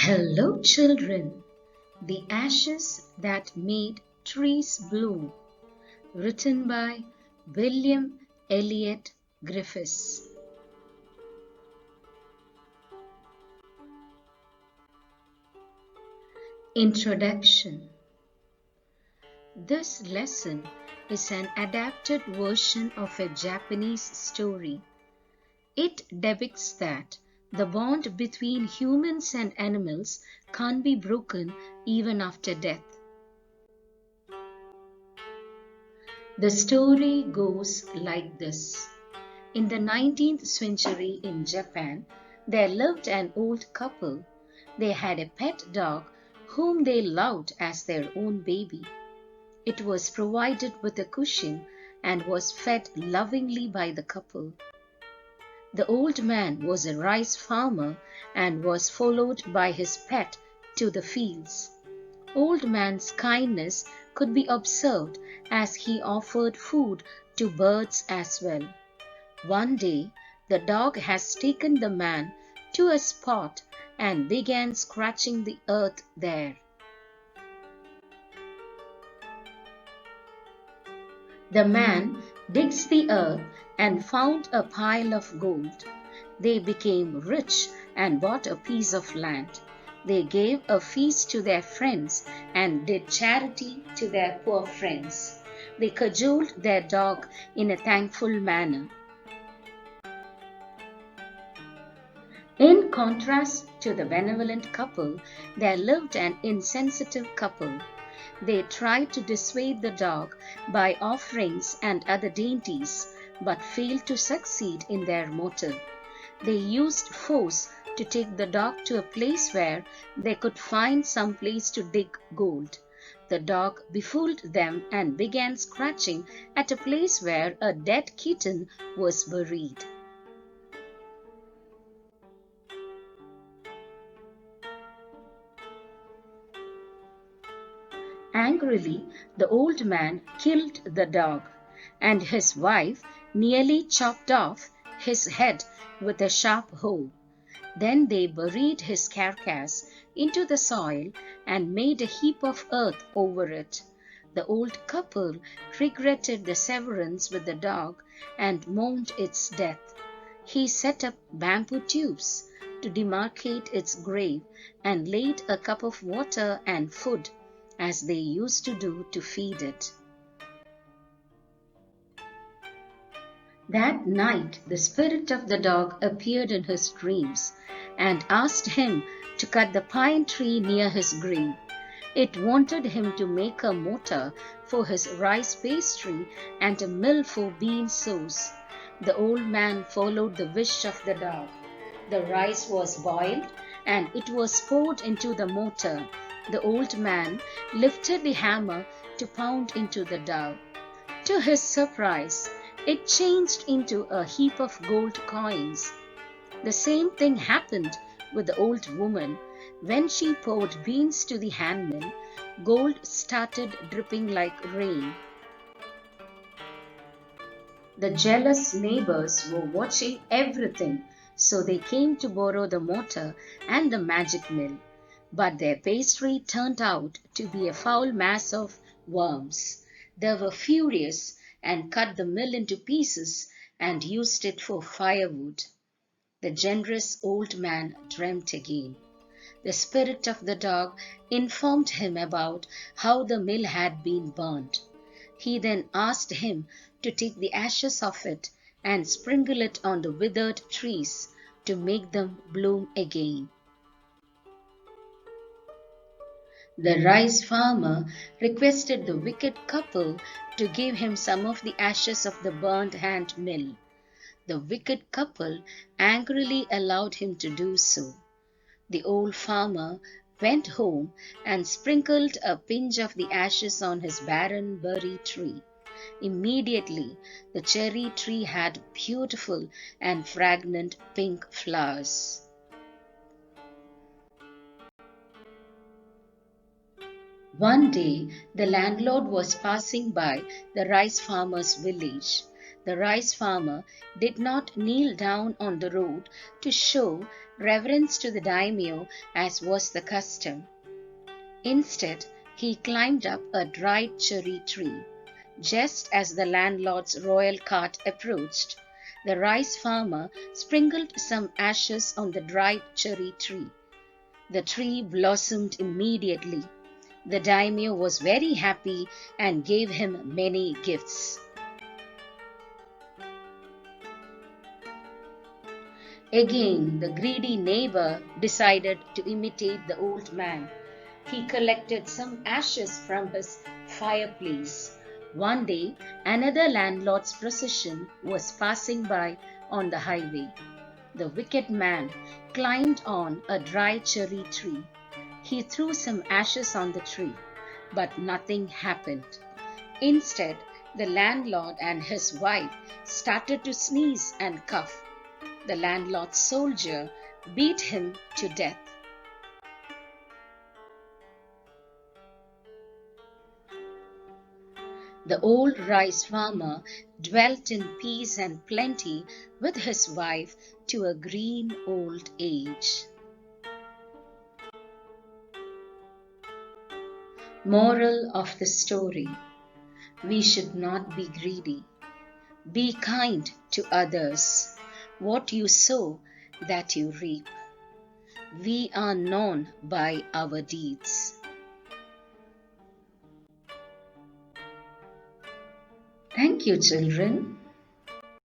Hello, children. The Ashes That Made Trees Bloom. Written by William Elliot Griffiths. Introduction. This lesson is an adapted version of a Japanese story. It depicts that the bond between humans and animals can't be broken even after death. The story goes like this. In the 19th century in Japan, there lived an old couple. They had a pet dog whom they loved as their own baby. It was provided with a cushion and was fed lovingly by the couple. The old man was a rice farmer and was followed by his pet to the fields. Old man's kindness could be observed as he offered food to birds as well. One day, the dog has taken the man to a spot and began scratching the earth there. The man digs the earth and found a pile of gold. They became rich and bought a piece of land. They gave a feast to their friends and did charity to their poor friends. They cajoled their dog in a thankful manner. In contrast to the benevolent couple, there lived an insensitive couple. They tried to dissuade the dog by offerings and other dainties, but failed to succeed in their motive. They used force to take the dog to a place where they could find some place to dig gold. The dog befooled them and began scratching at a place where a dead kitten was buried. Angrily, the old man killed the dog, and his wife nearly chopped off his head with a sharp hoe. Then they buried his carcass into the soil and made a heap of earth over it. The old couple regretted the severance with the dog and mourned its death. He set up bamboo tubes to demarcate its grave and laid a cup of water and food as they used to do to feed it. That night the spirit of the dog appeared in his dreams and asked him to cut the pine tree near his grave. It wanted him to make a mortar for his rice pastry and a mill for bean sauce. The old man followed the wish of the dog. The rice was boiled and it was poured into the mortar. The old man lifted the hammer to pound into the dough. To his surprise, it changed into a heap of gold coins. The same thing happened with the old woman. When she poured beans to the handmill, gold started dripping like rain. The jealous neighbors were watching everything, so they came to borrow the mortar and the magic mill. But their pastry turned out to be a foul mass of worms. They were furious and cut the mill into pieces and used it for firewood. The generous old man dreamt again. The spirit of the dog informed him about how the mill had been burnt. He then asked him to take the ashes of it and sprinkle it on the withered trees to make them bloom again. The rice farmer requested the wicked couple to give him some of the ashes of the burnt hand mill. The wicked couple angrily allowed him to do so. The old farmer went home and sprinkled a pinch of the ashes on his barren berry tree. Immediately, the cherry tree had beautiful and fragrant pink flowers. One day, the landlord was passing by the rice farmer's village. The rice farmer did not kneel down on the road to show reverence to the daimyo as was the custom. Instead, he climbed up a dried cherry tree. Just as the landlord's royal cart approached, the rice farmer sprinkled some ashes on the dried cherry tree. The tree blossomed immediately. The daimyo was very happy and gave him many gifts. Again, the greedy neighbor decided to imitate the old man. He collected some ashes from his fireplace. One day, another landlord's procession was passing by on the highway. The wicked man climbed on a dry cherry tree. He threw some ashes on the tree, but nothing happened. Instead, the landlord and his wife started to sneeze and cough. The landlord's soldier beat him to death. The old rice farmer dwelt in peace and plenty with his wife to a green old age. Moral of the story: we should not be greedy. Be kind to others. What you sow, that you reap. We are known by our deeds. Thank you, children.